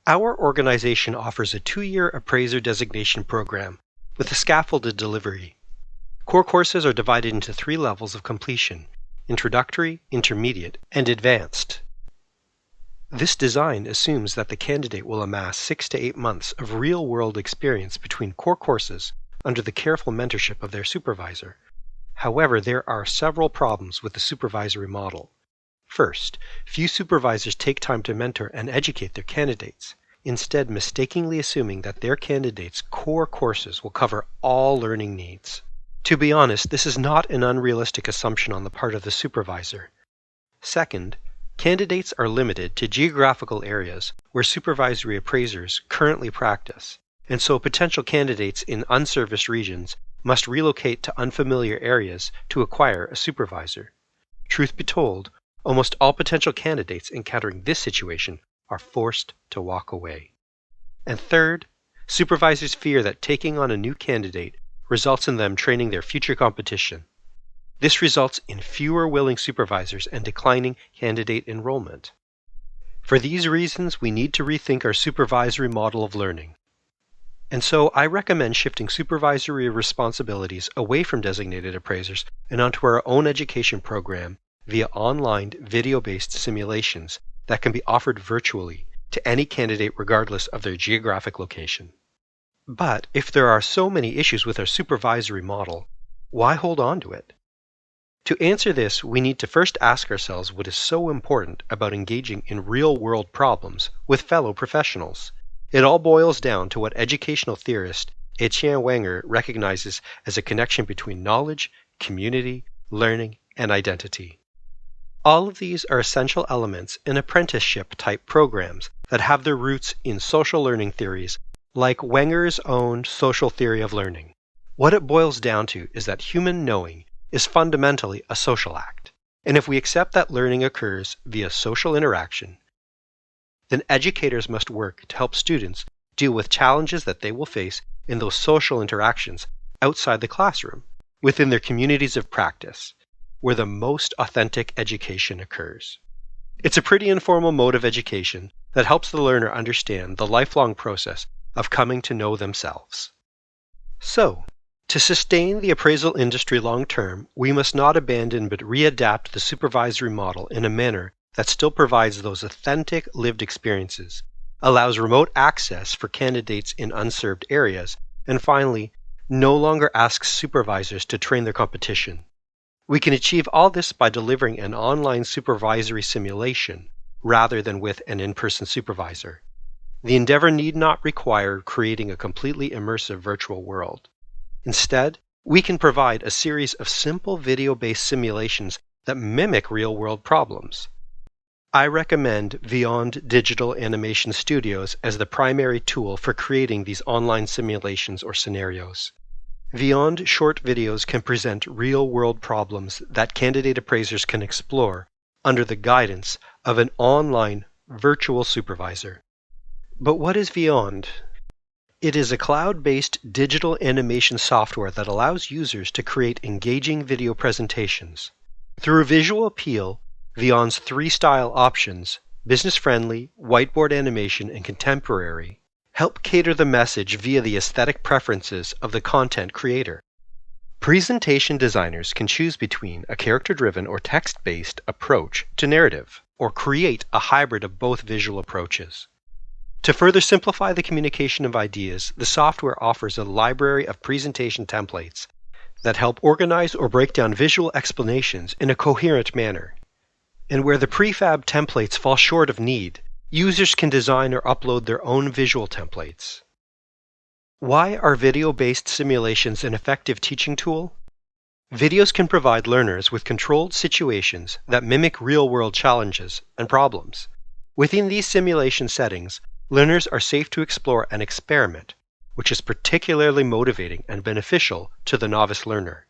Our organization offers a 2-year appraiser designation program with a scaffolded delivery. Core courses are divided into 3 levels of completion: introductory, intermediate, and advanced. This design assumes that the candidate will amass 6 to 8 months of real-world experience between core courses under the careful mentorship of their supervisor. However, there are several problems with the supervisory model. First, few supervisors take time to mentor and educate their candidates, instead mistakenly assuming that their candidates' core courses will cover all learning needs. To be honest, this is not an unrealistic assumption on the part of the supervisor. Second, candidates are limited to geographical areas where supervisory appraisers currently practice, and so potential candidates in unserviced regions must relocate to unfamiliar areas to acquire a supervisor. Truth be told, almost all potential candidates encountering this situation are forced to walk away. And third, supervisors fear that taking on a new candidate results in them training their future competition. This results in fewer willing supervisors and declining candidate enrollment. For these reasons, we need to rethink our supervisory model of learning. And so I recommend shifting supervisory responsibilities away from designated appraisers and onto our own education program via online video-based simulations that can be offered virtually to any candidate regardless of their geographic location. But if there are so many issues with our supervisory model, why hold on to it? To answer this, we need to first ask ourselves what is so important about engaging in real-world problems with fellow professionals. It all boils down to what educational theorist Etienne Wenger recognizes as a connection between knowledge, community, learning, and identity. All of these are essential elements in apprenticeship-type programs that have their roots in social learning theories like Wenger's own social theory of learning. What it boils down to is that human knowing is fundamentally a social act, and if we accept that learning occurs via social interaction, then educators must work to help students deal with challenges that they will face in those social interactions outside the classroom, within their communities of practice, where the most authentic education occurs. It's a pretty informal mode of education that helps the learner understand the lifelong process of coming to know themselves. So, to sustain the appraisal industry long term, we must not abandon but readapt the supervisory model in a manner that still provides those authentic lived experiences, allows remote access for candidates in unserved areas, and finally, no longer asks supervisors to train their competition. We can achieve all this by delivering an online supervisory simulation rather than with an in-person supervisor. The endeavor need not require creating a completely immersive virtual world. Instead, we can provide a series of simple video-based simulations that mimic real-world problems. I recommend Vyond Digital Animation Studios as the primary tool for creating these online simulations or scenarios. Vyond short videos can present real-world problems that candidate appraisers can explore under the guidance of an online virtual supervisor. But what is Vyond? It is a cloud-based digital animation software that allows users to create engaging video presentations. Through visual appeal, Vyond's 3 style options, business-friendly, whiteboard animation, and contemporary, help cater the message via the aesthetic preferences of the content creator. Presentation designers can choose between a character-driven or text-based approach to narrative, or create a hybrid of both visual approaches. To further simplify the communication of ideas, the software offers a library of presentation templates that help organize or break down visual explanations in a coherent manner. And where the prefab templates fall short of need, users can design or upload their own visual templates. Why are video-based simulations an effective teaching tool? Videos can provide learners with controlled situations that mimic real-world challenges and problems. Within these simulation settings, learners are safe to explore and experiment, which is particularly motivating and beneficial to the novice learner.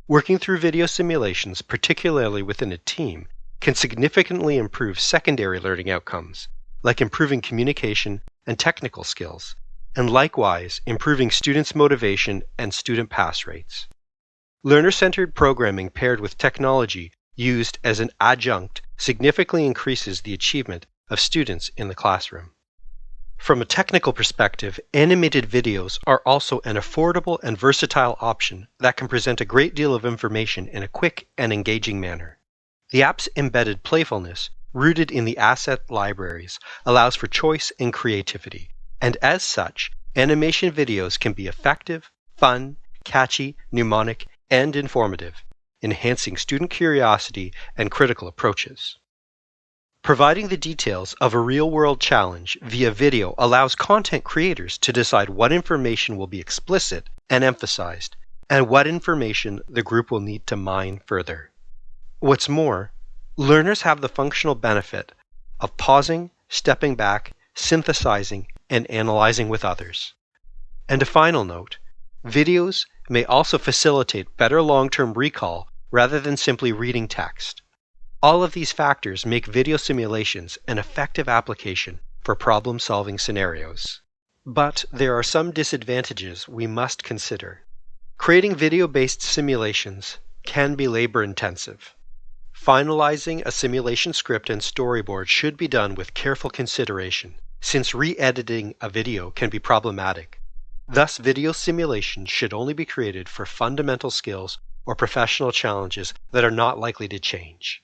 Working through video simulations, particularly within a team, can significantly improve secondary learning outcomes, like improving communication and technical skills, and likewise improving students' motivation and student pass rates. Learner-centered programming paired with technology used as an adjunct significantly increases the achievement of students in the classroom. From a technical perspective, animated videos are also an affordable and versatile option that can present a great deal of information in a quick and engaging manner. The app's embedded playfulness, rooted in the asset libraries, allows for choice and creativity, and as such, animation videos can be effective, fun, catchy, mnemonic, and informative, enhancing student curiosity and critical approaches. Providing the details of a real-world challenge via video allows content creators to decide what information will be explicit and emphasized, and what information the group will need to mine further. What's more, learners have the functional benefit of pausing, stepping back, synthesizing, and analyzing with others. And a final note, videos may also facilitate better long-term recall rather than simply reading text. All of these factors make video simulations an effective application for problem-solving scenarios. But there are some disadvantages we must consider. Creating video-based simulations can be labor-intensive. Finalizing a simulation script and storyboard should be done with careful consideration, since re-editing a video can be problematic. Thus, video simulations should only be created for fundamental skills or professional challenges that are not likely to change.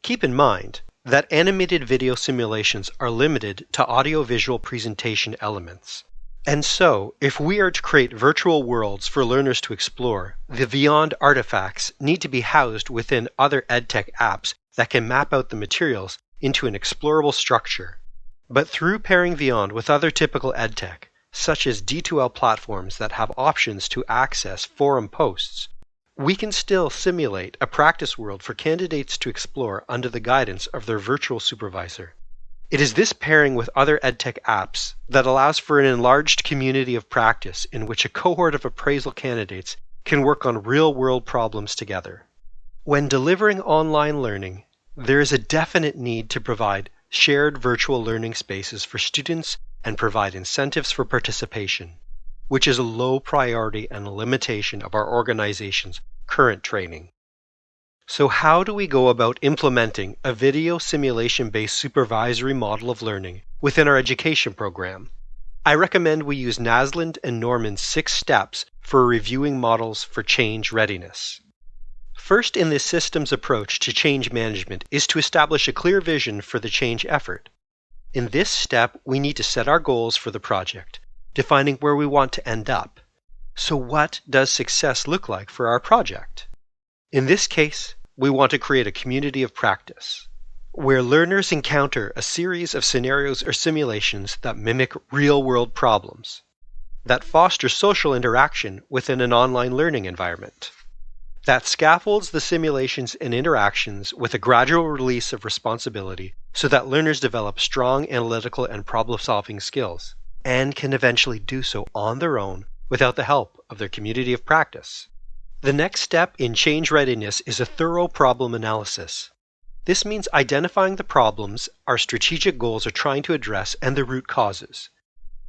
Keep in mind that animated video simulations are limited to audiovisual presentation elements. And so, if we are to create virtual worlds for learners to explore, the Vyond artifacts need to be housed within other EdTech apps that can map out the materials into an explorable structure. But through pairing Vyond with other typical EdTech, such as D2L platforms that have options to access forum posts, we can still simulate a practice world for candidates to explore under the guidance of their virtual supervisor. It is this pairing with other EdTech apps that allows for an enlarged community of practice in which a cohort of appraisal candidates can work on real-world problems together. When delivering online learning, there is a definite need to provide shared virtual learning spaces for students and provide incentives for participation, which is a low priority and a limitation of our organization's current training. So how do we go about implementing a video simulation-based supervisory model of learning within our education program? I recommend we use Naslund and Norman's 6 steps for reviewing models for change readiness. First in this systems approach to change management is to establish a clear vision for the change effort. In this step, we need to set our goals for the project, defining where we want to end up. So what does success look like for our project? In this case, we want to create a community of practice, where learners encounter a series of scenarios or simulations that mimic real-world problems, that foster social interaction within an online learning environment, that scaffolds the simulations and interactions with a gradual release of responsibility so that learners develop strong analytical and problem-solving skills, and can eventually do so on their own without the help of their community of practice. The next step in change readiness is a thorough problem analysis. This means identifying the problems our strategic goals are trying to address and the root causes.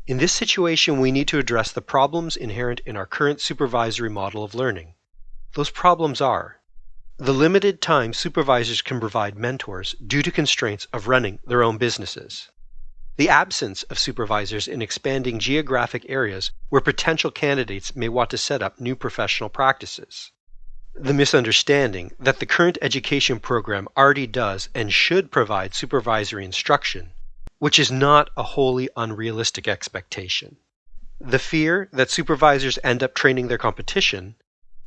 In this situation, we need to address the problems inherent in our current supervisory model of learning. Those problems are the limited time supervisors can provide mentors due to constraints of running their own businesses, the absence of supervisors in expanding geographic areas where potential candidates may want to set up new professional practices, the misunderstanding that the current education program already does and should provide supervisory instruction, which is not a wholly unrealistic expectation, the fear that supervisors end up training their competition,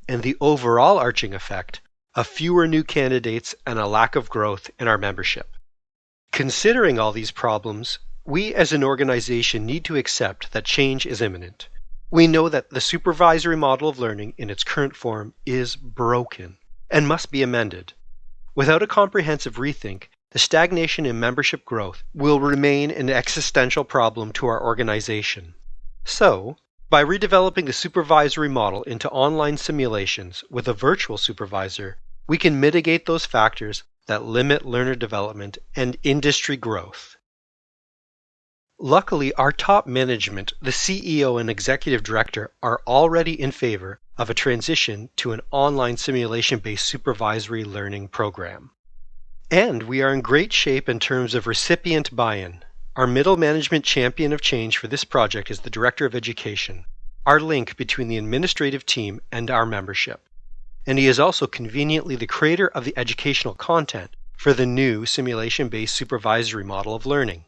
and the overall arching effect of fewer new candidates and a lack of growth in our membership. Considering all these problems, we as an organization need to accept that change is imminent. We know that the supervisory model of learning in its current form is broken and must be amended. Without a comprehensive rethink, the stagnation in membership growth will remain an existential problem to our organization. So, by redeveloping the supervisory model into online simulations with a virtual supervisor, we can mitigate those factors that limit learner development and industry growth. Luckily, our top management, the CEO and executive director, are already in favor of a transition to an online simulation-based supervisory learning program. And we are in great shape in terms of recipient buy-in. Our middle management champion of change for this project is the Director of Education, our link between the administrative team and our membership. And he is also conveniently the creator of the educational content for the new simulation-based supervisory model of learning.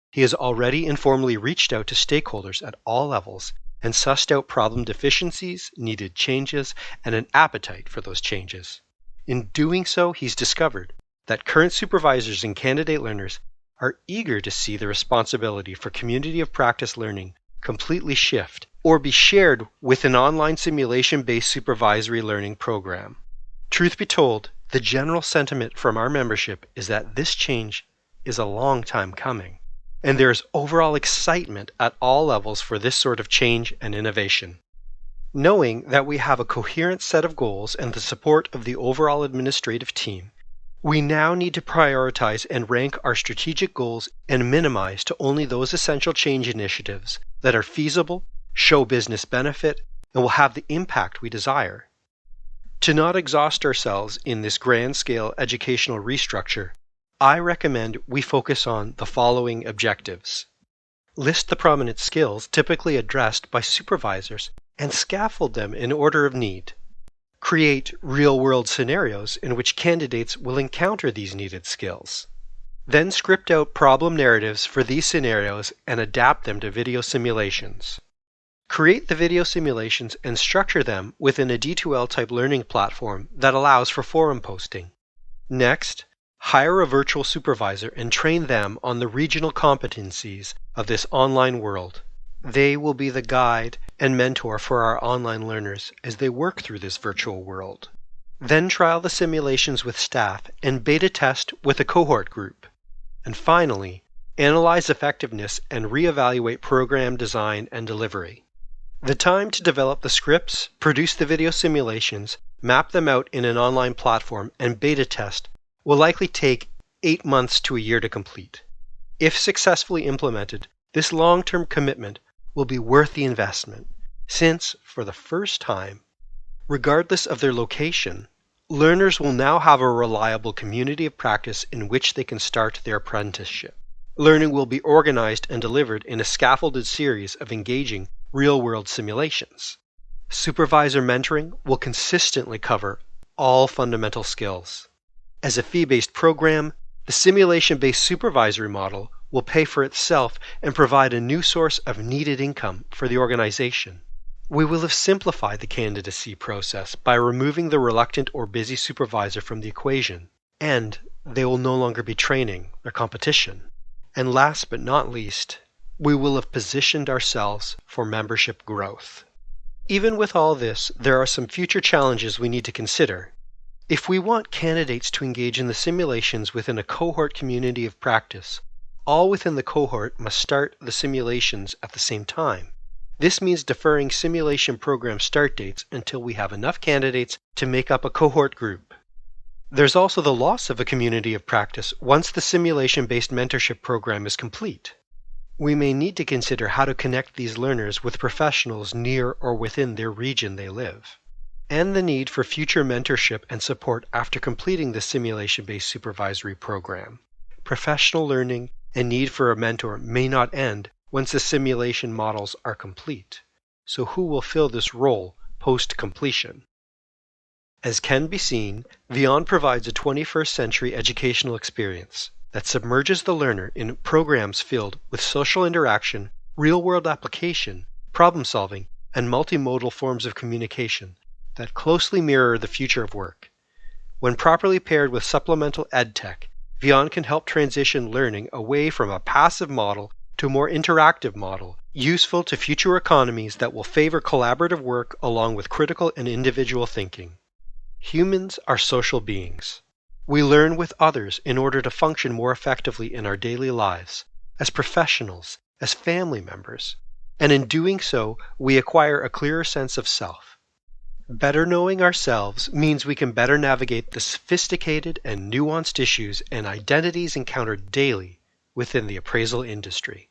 He has already informally reached out to stakeholders at all levels and sussed out problem deficiencies, needed changes, and an appetite for those changes. In doing so, he's discovered that current supervisors and candidate learners are eager to see the responsibility for community of practice learning completely shift or be shared with an online simulation-based supervisory learning program. Truth be told, the general sentiment from our membership is that this change is a long time coming, and there is overall excitement at all levels for this sort of change and innovation. Knowing that we have a coherent set of goals and the support of the overall administrative team, we now need to prioritize and rank our strategic goals and minimize to only those essential change initiatives that are feasible, show business benefit, and will have the impact we desire. To not exhaust ourselves in this grand-scale educational restructure, I recommend we focus on the following objectives. List the prominent skills typically addressed by supervisors and scaffold them in order of need. Create real-world scenarios in which candidates will encounter these needed skills. Then script out problem narratives for these scenarios and adapt them to video simulations. Create the video simulations and structure them within a D2L type learning platform that allows for forum posting. Next, hire a virtual supervisor and train them on the regional competencies of this online world. They will be the guide and mentor for our online learners as they work through this virtual world. Then trial the simulations with staff and beta test with a cohort group. And finally, analyze effectiveness and reevaluate program design and delivery. The time to develop the scripts, produce the video simulations, map them out in an online platform, and beta test will likely take 8 months to a year to complete. If successfully implemented, this long-term commitment will be worth the investment, since, for the first time, regardless of their location, learners will now have a reliable community of practice in which they can start their apprenticeship. Learning will be organized and delivered in a scaffolded series of engaging real-world simulations. Supervisor mentoring will consistently cover all fundamental skills. As a fee-based program, the simulation-based supervisory model will pay for itself and provide a new source of needed income for the organization. We will have simplified the candidacy process by removing the reluctant or busy supervisor from the equation, and they will no longer be training their competition. And last but not least, we will have positioned ourselves for membership growth. Even with all this, there are some future challenges we need to consider. If we want candidates to engage in the simulations within a cohort community of practice, all within the cohort must start the simulations at the same time. This means deferring simulation program start dates until we have enough candidates to make up a cohort group. There's also the loss of a community of practice once the simulation-based mentorship program is complete. We may need to consider how to connect these learners with professionals near or within their region they live, and the need for future mentorship and support after completing the simulation-based supervisory program. Professional learning and need for a mentor may not end once the simulation models are complete. So who will fill this role post-completion? As can be seen, Vyond provides a 21st century educational experience that submerges the learner in programs filled with social interaction, real-world application, problem-solving, and multimodal forms of communication that closely mirror the future of work. When properly paired with supplemental edtech, Vyond can help transition learning away from a passive model to a more interactive model, useful to future economies that will favor collaborative work along with critical and individual thinking. Humans are social beings. We learn with others in order to function more effectively in our daily lives, as professionals, as family members, and in doing so, we acquire a clearer sense of self. Better knowing ourselves means we can better navigate the sophisticated and nuanced issues and identities encountered daily within the appraisal industry.